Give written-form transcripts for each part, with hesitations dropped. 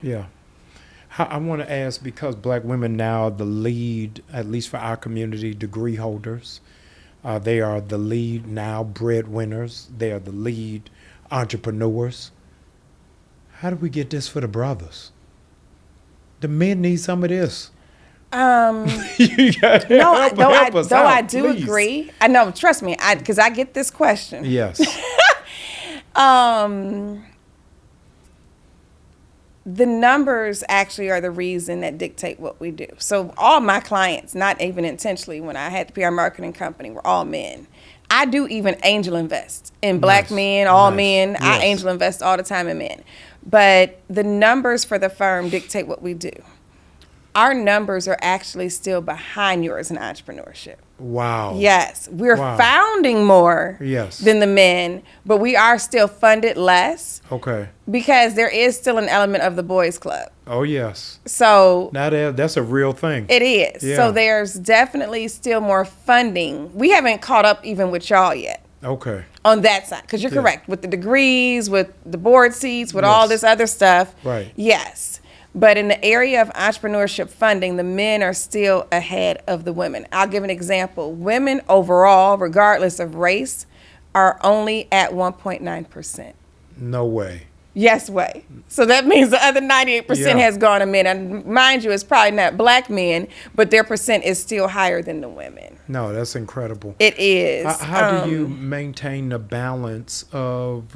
Yeah. I want to ask, because black women now are the lead, at least for our community, degree holders. They are the lead now breadwinners. They are the lead entrepreneurs. How do we get this for the brothers? The men need some of this. You gotta help us out, I do please. agree. I know, trust me, because I get this question. Yes. The numbers actually are the reason that dictate what we do. So all my clients, not even intentionally, when I had the PR marketing company, were all men. I do even angel invest in black men, all men. Yes. I angel invest all the time in men. But the numbers for the firm dictate what we do. Our numbers are actually still behind yours in entrepreneurship. Wow. Yes, we're founding more than the men, but we are still funded less. Okay. Because there is still an element of the boys club. Oh, yes. So now that's a real thing. It is. Yeah. So there's definitely still more funding. We haven't caught up even with y'all yet. Okay. On that side, because you're correct with the degrees, with the board seats, with all this other stuff. Right. Yes. But in the area of entrepreneurship funding, the men are still ahead of the women. I'll give an example. Women overall, regardless of race, are only at 1.9%. No way. Yes way. So that means the other 98% has gone to men. And mind you, it's probably not black men, but their percent is still higher than the women. No, that's incredible. It is. How do you maintain the balance of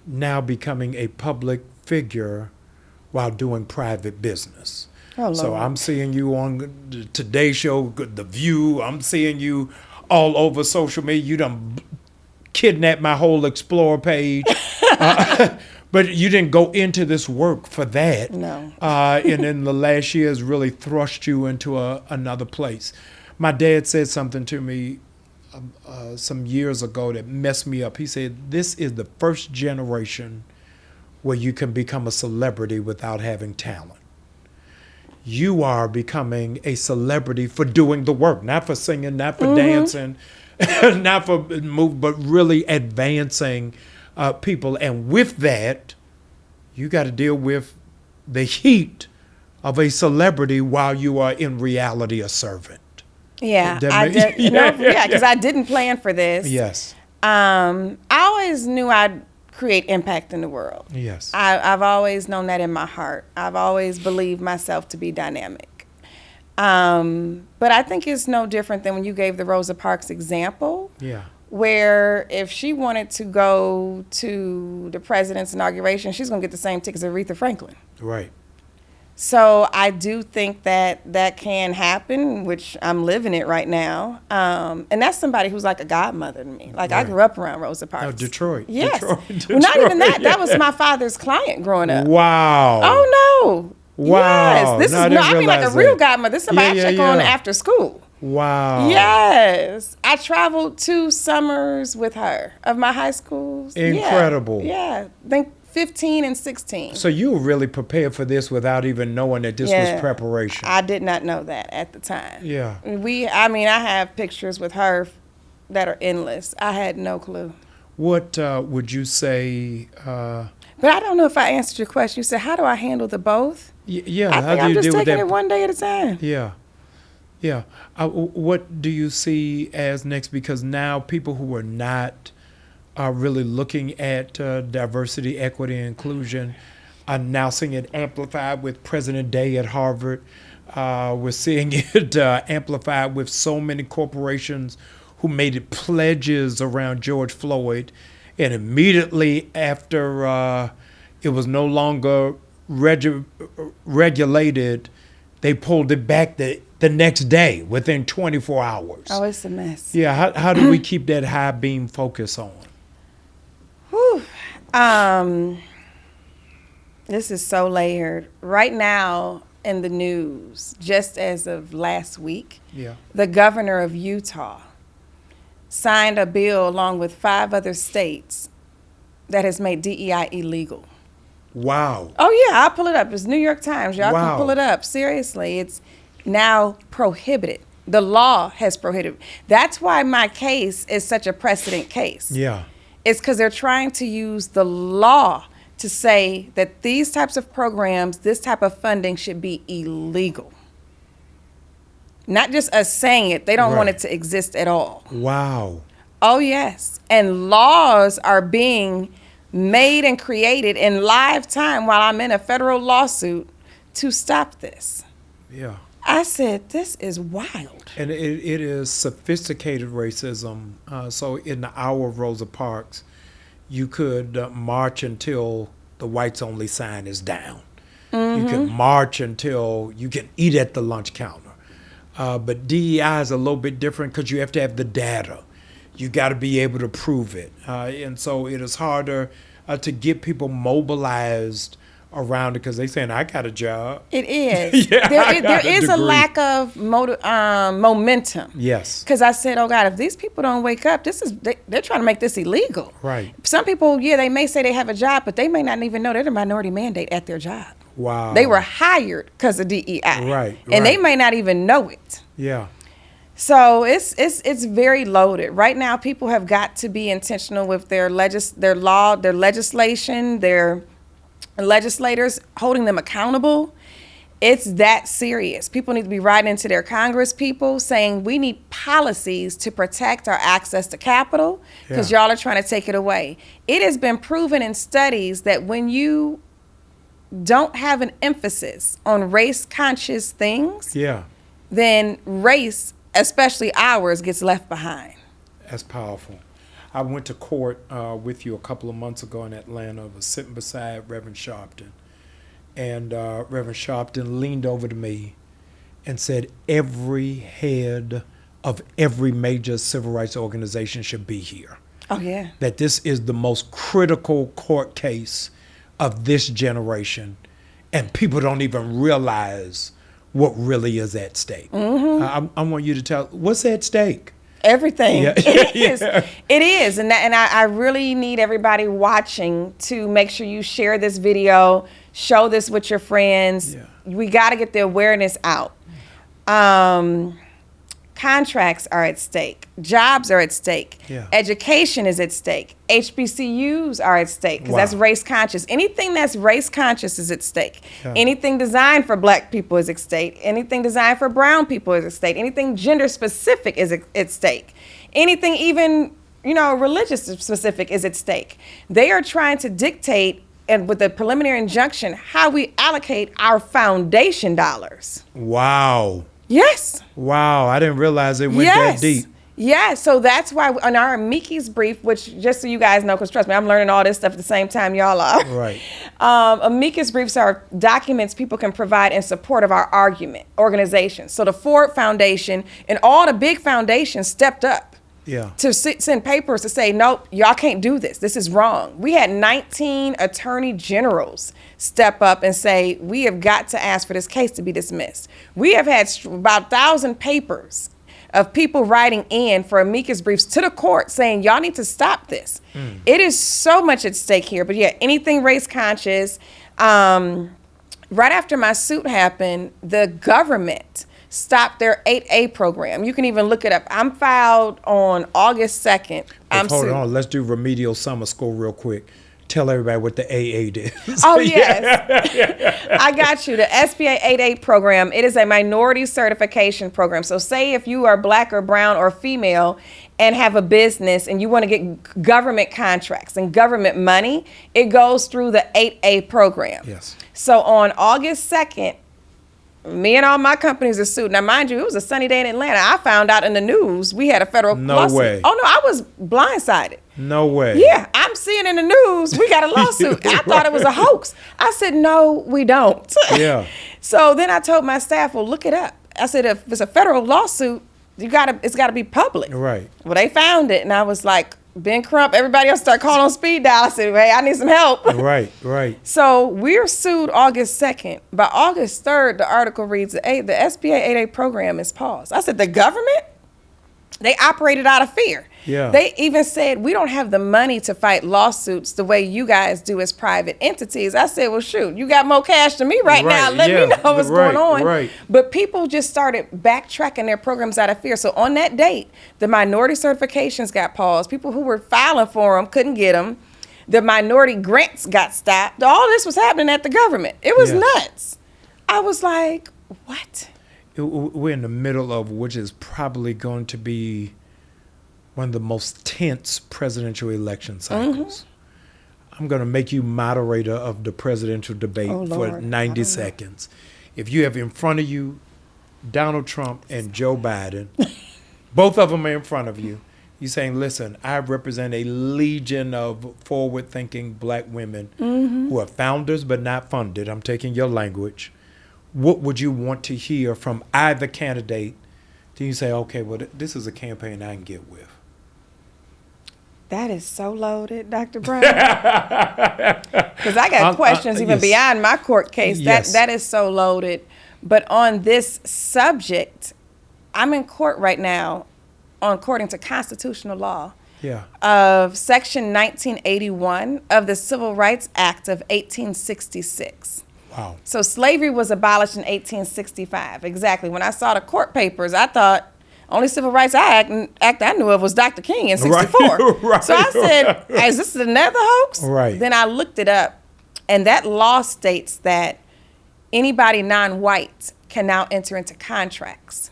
now becoming a public figure while doing private business? So I'm seeing you on the Today Show, The View. I'm seeing you all over social media. You done kidnapped my whole Explore page. But you didn't go into this work for that. No. And then the last year has really thrust you into another place. My dad said something to me some years ago that messed me up. He said, this is the first generation where you can become a celebrity without having talent. You are becoming a celebrity for doing the work, not for singing, not for dancing, not for move, but really advancing people. And with that, you got to deal with the heat of a celebrity while you are in reality a servant. Yeah, because I didn't plan for this. Yes. I always knew I'd create impact in the world. Yes. I've always known that in my heart. I've always believed myself to be dynamic. But I think it's no different than when you gave the Rosa Parks example. Yeah. Where if she wanted to go to the president's inauguration, she's going to get the same tickets as Aretha Franklin. Right. So I do think that can happen, which I'm living it right now. And that's somebody who's like a godmother to me. Like I grew up around Rosa Parks. Oh, Detroit. Yes. Detroit. Well, not even that. That was my father's client growing up. Wow. Oh, no. Wow. Yes. I mean like a real godmother. This is somebody I check on after school. Wow. Yes. I traveled 2 summers with her of my high schools. Incredible. Yeah. I think 15 and 16. So you were really prepared for this without even knowing that this was preparation. I did not know that at the time. Yeah. I have pictures with her that are endless. I had no clue. What would you say? But I don't know if I answered your question. You said, how do I handle the both? Yeah. I think I'm just taking it one day at a time. Yeah. Yeah. What do you see as next? Because now people who are not really looking at diversity, equity, and inclusion are now seeing it amplified with President Day at Harvard. We're seeing it amplified with so many corporations who made it pledges around George Floyd. And immediately after it was no longer regulated, they pulled it back the next day within 24 hours. Oh, it's a mess. Yeah, how do we keep that high beam focus on? Whew. This is so layered. Right now in the news, just as of last week, the governor of Utah signed a bill along with 5 other states that has made DEI illegal. Wow. Oh, yeah, I'll pull it up. It's New York Times. Y'all can pull it up. Seriously, it's now prohibited. The law has prohibited. That's why my case is such a precedent case. Yeah. It's because they're trying to use the law to say that these types of programs, this type of funding should be illegal. Not just us saying it, they don't want it to exist at all. Wow. Oh, yes. And laws are being made and created in live time while I'm in a federal lawsuit to stop this. Yeah. I said, this is wild. And it is sophisticated racism. So in the hour of Rosa Parks, you could march until the whites only sign is down. You can march until you can eat at the lunch counter. But DEI is a little bit different because you have to have the data. You got to be able to prove it. And so it is harder to get people mobilized around it because they're saying, I got a job. It is. Yeah, there is a lack of momentum. Yes. Because I said, oh, God, if these people don't wake up, they're trying to make this illegal. Right. Some people, they may say they have a job, but they may not even know they're the minority mandate at their job. Wow. They were hired because of DEI. Right. And they may not even know it. Yeah. So it's very loaded. Right now, people have got to be intentional with their legislation, their legislators holding them accountable. It's that serious. People need to be writing into their Congress people saying we need policies to protect our access to capital because y'all are trying to take it away. It has been proven in studies that when you don't have an emphasis on race-conscious things, then race, especially ours, gets left behind. That's powerful. I went to court with you a couple of months ago in Atlanta. I was sitting beside Reverend Sharpton. And Reverend Sharpton leaned over to me and said, every head of every major civil rights organization should be here. Oh, yeah. That this is the most critical court case of this generation. And people don't even realize what really is at stake. I want you to tell, what's at stake? Everything. Yeah. It is. And I really need everybody watching to make sure you share this video, show this with your friends. Yeah. We got to get the awareness out. Contracts are at stake. Jobs are at stake. Yeah. Education is at stake. HBCUs are at stake because that's race conscious. Anything that's race conscious is at stake. Yeah. Anything designed for black people is at stake. Anything designed for brown people is at stake. Anything gender specific is at stake. Anything even, religious specific is at stake. They are trying to dictate, and with the preliminary injunction, how we allocate our foundation dollars. Wow. Yes. Wow, I didn't realize it went that deep. Yeah, so that's why on our amicus brief, which just so you guys know, because trust me, I'm learning all this stuff at the same time y'all are. Right. Amicus briefs are documents people can provide in support of our argument, organizations. So the Ford Foundation and all the big foundations stepped up to send papers to say, nope, y'all can't do this. This is wrong. We had 19 attorney generals step up and say, we have got to ask for this case to be dismissed. We have had about 1,000 papers of people writing in for amicus briefs to the court saying, y'all need to stop this. It is so much at stake here. But anything race conscious. Right after my suit happened, the government stopped their 8A program. You can even look it up. I'm filed on August 2nd. Hold on, let's do remedial summer school real quick. Tell everybody what the AA is. Oh, yes. I got you. The SBA 8A program, it is a minority certification program. So say if you are black or brown or female and have a business and you want to get government contracts and government money, it goes through the 8A program. Yes. So on August 2nd, me and all my companies are sued. Now, mind you, it was a sunny day in Atlanta. I found out in the news we had a federal lawsuit. No way. Oh, no, I was blindsided. No way. Yeah, I'm seeing in the news we got a lawsuit. I thought it was a hoax. I said, no, we don't. Yeah. So then I told my staff, well, look it up. I said, if it's a federal lawsuit, it's got to be public. Right. Well, they found it, and I was like, Ben Crump, everybody else started calling on speed dial. I said, hey, I need some help. Right. So we're sued August 2nd. By August 3rd, the article reads, the SBA 8A program is paused. I said, the government? They operated out of fear. Yeah. They even said, we don't have the money to fight lawsuits the way you guys do as private entities. I said, well, shoot, you got more cash than me right now. Let me know what's going on. Right. But people just started backtracking their programs out of fear. So on that date, the minority certifications got paused. People who were filing for them couldn't get them. The minority grants got stopped. All this was happening at the government. It was nuts. I was like, what? We're in the middle of which is probably going to be one of the most tense presidential election cycles. I'm going to make you moderator of the presidential debate for 90 seconds. If you have in front of you Donald Trump and Joe Biden, both of them are in front of you. You're saying, listen, I represent a legion of forward-thinking black women who are founders but not funded. I'm taking your language. What would you want to hear from either candidate? Then you say, okay, well, this is a campaign I can get with. That is so loaded, Dr. Brown. Because I got questions even beyond my court case. That is so loaded. But on this subject, I'm in court right now according to constitutional law of Section 1981 of the Civil Rights Act of 1866. Wow. So slavery was abolished in 1865. Exactly. When I saw the court papers, I thought only civil rights act I knew of was Dr. King in 64. Right. So I said, is this another hoax? Right. Then I looked it up, and that law states that anybody non-white can now enter into contracts.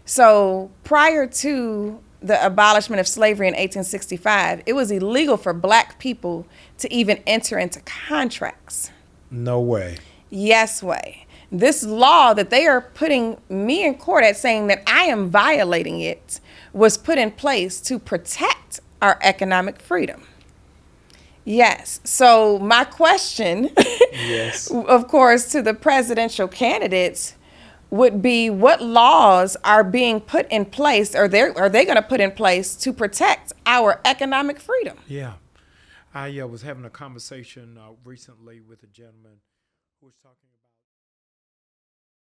So prior to the abolishment of slavery in 1865, it was illegal for black people to even enter into contracts. No way. Yes way. This law that they are putting me in court at, saying that I am violating it, was put in place to protect our economic freedom. Yes. So my question, of course, to the presidential candidates would be, what laws are being put in place, or are they going to put in place to protect our economic freedom? Yeah. I was having a conversation recently with a gentleman who was talking about